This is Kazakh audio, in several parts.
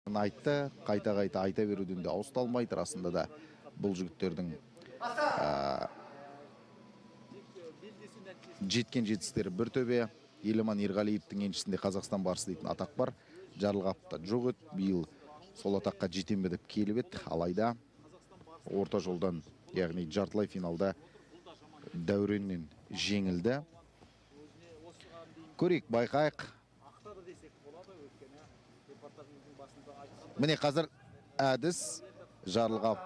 айтты, қайта айта беруден де ауысталмайды. Расында да бұл жігіттердің жеткен жетістіктері бір төбе. Еламан Ерғалиевтің еншісінде Қазақстан барысы дейтін атақ бар. Жарылғапта жоқ еді. Биыл сол атаққа жетем бе деп келіп еді. Алайда орта жолдан, яғни жартылай финалда Дәуреннен жеңілді. Көрейік, байқайық. Міне қазір әдіс Жарылғап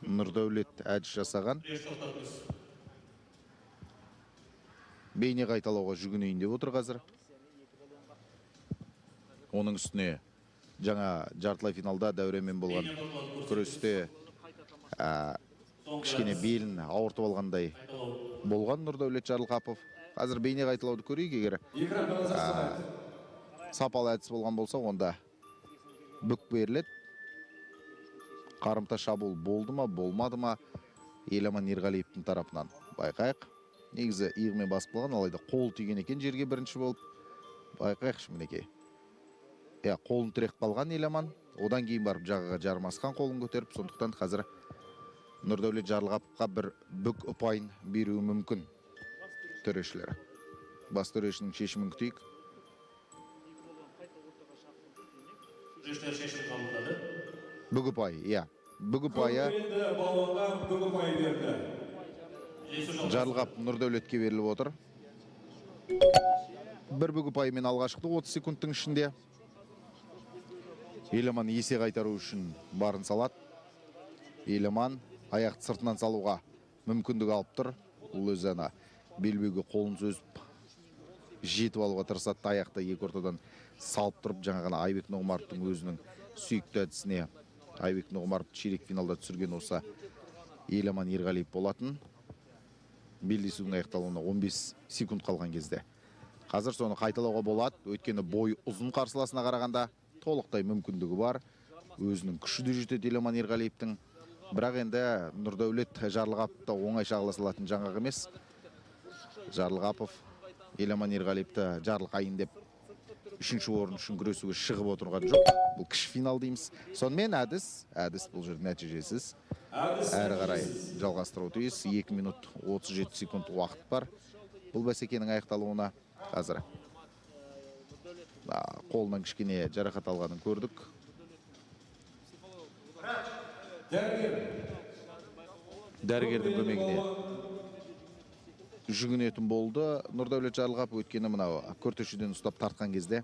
Нұрдәулет әдіс жасаған. Бейне қайталауға жүгінейін деп отыр қазір. Оның үстіне жаңа жартылай финалда Дәуренмен болған күресте кішкене белін ауыртып алғандай болған Нұрдәулет Жарылғапов. Қазір бейне қайталауды көрейік. Егер сапалы әдіс болған болса, онда бүк беріледі. Қарымта шабуыл болды ма, болмады ма Еламан Ерғалиевтің тарапынан байқайық. Негізі иығымен басып қалған, алайда қол тиген екен жерге бірінші болып. Байқайықшы мінекей. Қолын тірек қалған Еламан. Одан кейін барып жағаға жармасқан қолын көтеріп, сондықтан қазір Нұрдәулет Жарылғаповқа бір бүк ұпайын беруі мүмкін төрешілері. Бас төрешінің шешімін күтейік. Бүк ұпай, бүк ұпайы Жарылғап Нұрдәулетке беріліп отыр. Бір бүк ұпайымен алға шықты 30 секундтың ішінде. Еламан есе қайтару үшін барын салады. Еламан аяқты сыртынан салуға мүмкіндік алып тұр. Ол өзі белбеуге қолын сөзіп жетіп алуға тырысады. Аяқты екі ортадан салып тұрып, жаңа ғана Айбек Нұғымаровтың өзінің сүйікті әдісіне Айбек Нұғымаров ширек финалда түсірген осы Еламан Ерғалиев болатын. Белдесудің аяқталуына 15 секунд қалған кезде. Қазір соны қайталауға болады. Өйткені бой ұзын қарсыласына қарағанда толықтай мүмкіндігі бар. Өзінің күші де жетеді Еламан Ерғалиевтің. Бірақ енді Нұрдәулет Жарылғаповты оңай шағыла салатын жаңағы емес. Жарылғапов Еламан Ерғалиевті жарылқайын деп үшінші орын үшін күресуге шығып отырған жоқ. Бұл кіші финал дейміз. Сонымен әдіс бұл жерде нәтижесіз. Әрі қарай жалғастыру тиіс. 2 минут 37 секунд уақыт бар. Бұл бәсекенің аяқталуына қазір қолынан кішкене жарақат алғанын көрдік. Дәрігердің көмегіне жүгінетін болды. Нұрдәулет Жарылғапов өткені мынау көртешеден ұстап тартқан кезде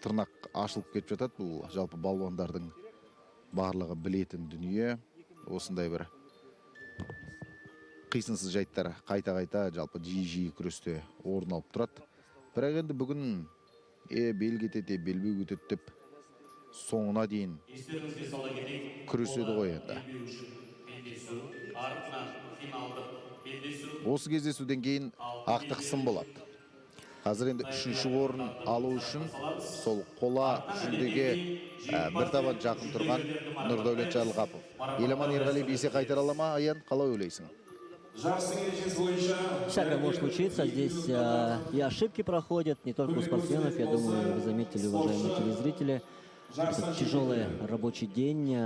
тырнақ ашылып кетіп жатады. Бұл жалпы балуандардың барлығы білетін дүние. Осындай бір қисынсыз жайттар қайта жалпы жиі күресте орын алып тұрады. Бірақ енді бүгін бел кетеді, белбеу кетеді деп соңына дейін күреседі ғой енді. Осы кездесуден кейін ақтық сын болады. Қазір енді үшінші орын алу үшін сол қола жүлдеге бір табан жақын тұрған Нұрдәулет Жарылғапов. Еламан Ерғалиев есе қайтара ала ма, Аян, қалай ойлайсың? Всякое может случиться. Здесь и ошибки проходят, не только у спортсменов. Я думаю, вы заметили, уважаемые телезрители, это тяжелый рабочий день,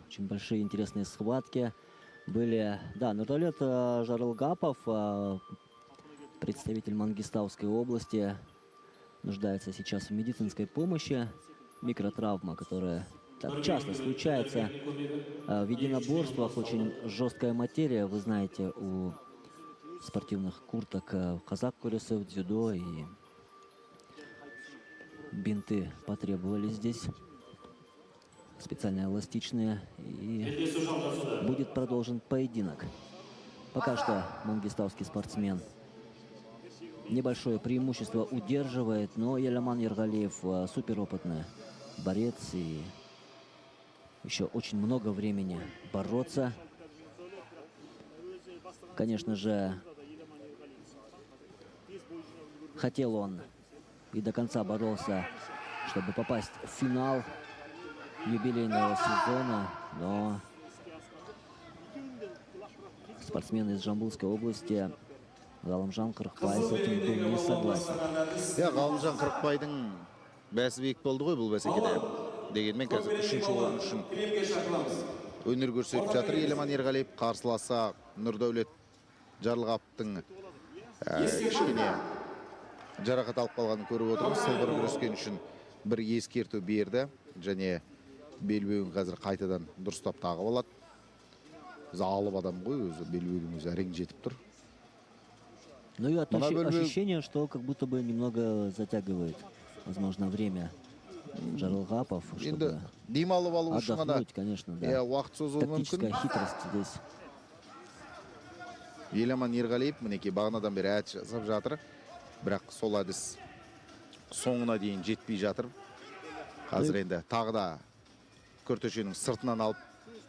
очень большие интересные схватки были. Да, Нұрдәулет Жарылғапов, представитель Мангистауской области, нуждается сейчас в медицинской помощи. Микротравма, которая так часто случается в единоборствах, очень жесткая материя. Вы знаете, у спортивных курток казак-күресі, дзюдо, и бинты потребовались здесь. Специально эластичные. И будет продолжен поединок. Пока что мангистауский спортсмен небольшое преимущество удерживает, но Еламан Ерғалиев суперопытный борец, и еще очень много времени бороться. Конечно же, хотел он и до конца боролся, чтобы попасть в финал юбилейного сезона, но спортсмен из Жамбылской области Галымжан Кырыкбай с этим был не согласен. Ғалымжан Қырықбайдың бәсі биік болды ғой бұл бәсекеде. Дегенмен қазір үшінші орын үшін өнер көрсетіп жатыр Еламан Ерғалиев. Қарсыласа Нұрдәулет Жарылғаповтың кішкене жарақат алып қалғанын көріп отырмыз. Сылбыр күрескен үшін бір ескерту берді және белбеуін қазір қайтадан дұрыстап тағып алады. Өзі алып адам ғой, өзі белбеудің өзі әрең жетіп тұр. Ну и ощущение, что как будто бы немного затягивает, возможно, время Жарылғапов, чтобы демалып алу үшін ғана отдохнуть, конечно, да. уақыт созуы мүмкін. Тактическая хитрость здесь. Еламан Ерғалиев мінекей бағанадан бері әдіс жасап жатыр. Бірақ сол әдіс соңына дейін жетпей жатыр. Қазір енді тағы да күртешенің сыртынан алып,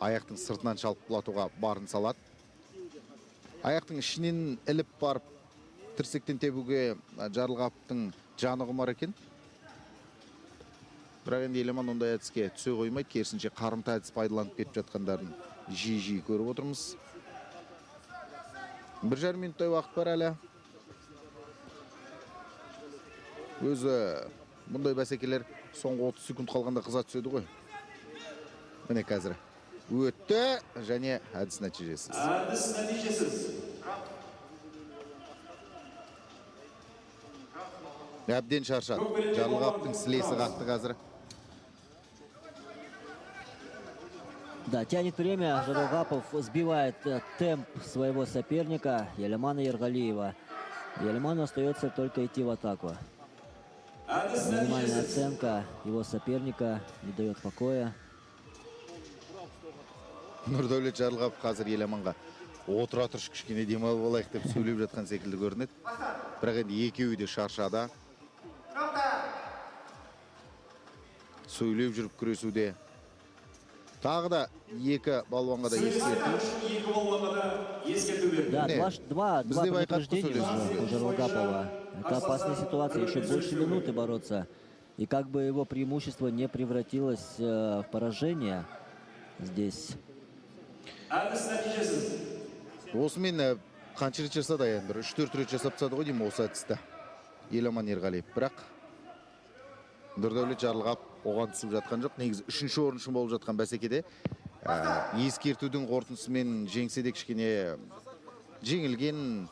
аяқтың сыртынан шалып құлатуға барын салады. Аяқтың ішінен іліп барып, тірсектен тебуге Жарылғаповтың жаны құмар екен. Бірақ енді Еламан ондай әдіске түсе қоймайды. Керісінше қарымта әдіс пайдаланып кетіп жатқандарын жиі көріп отырмыз. 1,5 минуттай уақыт бар әлі. Өзі бұндай бәсекелер соңғы 30 секунд қалғанда қыза түседі ғой. Міне қазір өтті және әдіс нәтижесіз. Әдіс нәтижесіз. Әбден шаршады. Жарылғаповтың сілесі қақты қазір. Да, тянет время. Жарылғапов сбивает темп своего соперника Еламана Ергалиева. Елеману остается только идти в атаку. Минимальная оценка его соперника не дает покоя. Нұрдәулет Жарылғапов қазір Еламанға отыра тұрш кішкене демалып алайық деп сөйлеп жатқан секілді көрінеді. Бірақ енді екеуі де шаршады. Сөйлеп жүріп күресуде. Тағы да екі балуанға да ескерту. Да, два предупреждения у Жарылғапова. Это опасная ситуация, еще больше минуты бороться. И как бы его преимущество не превратилось в поражение здесь. Осымен қанша рет жасады енді? 3-4 рет жасап тастады ғой деймін осы әдісті. Еламан Ерғалиев. Бірақ Нұрдәулет Жарылғапов оған түсіп жатқан жоқ. Негізі үшінші орын үшін болып жатқан бәсекеде ескертудің қорытындысымен жеңсе де кішкене жеңілген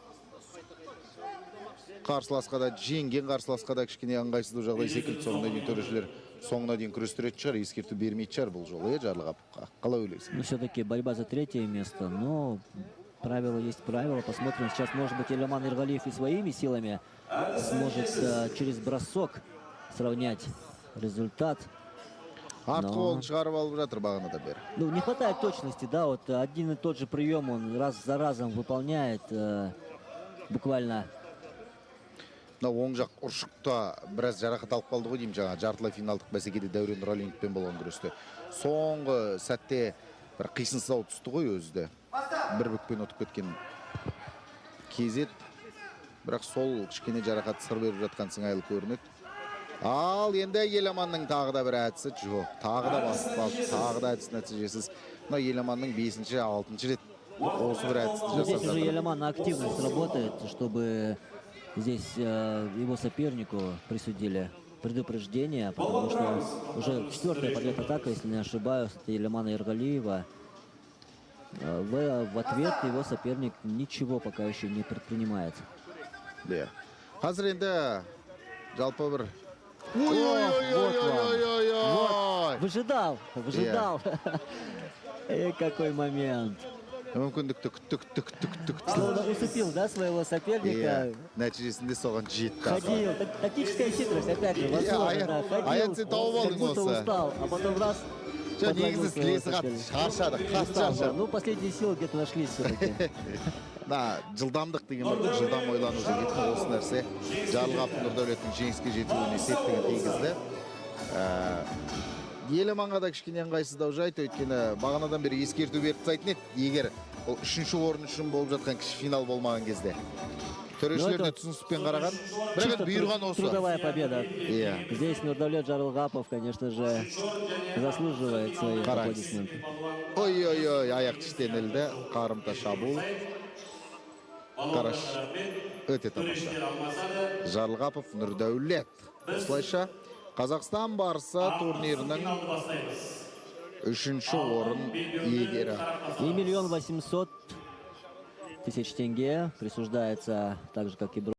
қарсыласқа да, жеңген қарсыласқа да кішкене ыңғайсыздау жағдай секілді. Соңына дейін төрешілер соңына дейін күрестіретін шығар, ескерту бермейтін шығар бұл жолы, Жарылғаповқа. Қалай ойлайсың? Ну, все-таки борьба за третье место, но правило есть правило. Посмотрим, сейчас, может быть, Еламан Ергалиев и своими силами сможет через бросок сравнять результат. Артқы қолын шығарып алып жатыр бағанадан бері. Ну, не хватает точности, да, вот один и тот же прием он раз за разом выполняет, буквально. Оң жақ ұршықта біраз жарақат алып қалды ғой деймін, жаңа жартылай финалдық бәсекеде Дәурен Нұралиевпен болған күресте. Соңғы сәтте бір қисынсыз түсті ғой өзі. Бір бүкпен өтіп кеткен кезет. Бірақ сол кішкене жарақат сыр беріп жатқан сыңайлы көрінеді. Ал енді Еламанның тағы да бір әдісі жоқ. Тағы да басып қалды, тағы да әдіс нәтижесіз. Еламанның 5-6 рет осы бір әдісті жасап Здесь уже жатыр. Еламан активность работает, чтобы здесь его сопернику присудили предупреждение, потому что уже 4-я подряд атака, если не ошибаюсь, это Еламана Ергалиева. В ответ его соперник ничего пока еще не предпринимает. Қазір енді жалпы бір... Ой-ой-ой-ой-ой-ой! Выжидал. Какой момент. Мүмкіндікті күтті. Словно усыпил, да, своего соперника. Нәтижесінде соған жетті. Ходил. Тактическая хитрость, опять же, возможно, ходил, как будто устал, а потом раз... Негізі сілесі шаршады, қатты шаршады. Ну, последние силы где-то нашлись все-таки. Жылдамдық деген бар ғой, жылдам ойлану деген осы нәрсе. Жарылғапов Нұрдәулеттің жеңіске жетуіне септігін тигізді. Еламанға да кішкене ыңғайсыздау жайт, өйткені бағанадан бері ескерту беріп тастайтын еді, егер ол үшінші орын үшін болып жатқан кіші финал болмаған кезде. Төрешілер де түсіністікпен қараған, бірақ бұйырған осы. Трудовая победа. Здесь Нұрдәулет Жарылғапов, конечно же, заслуживает свои аплодисменты. Ой-ой-ой, аяқ тіштен ілді, қарымта шабуыл. қараш өте тамаша. Жарылғапов Нұрдәулет. Осылайша Қазақстан барысы турнирінің 3-ші орын иегері. И 1 800 000 тенге присуждается, так же как и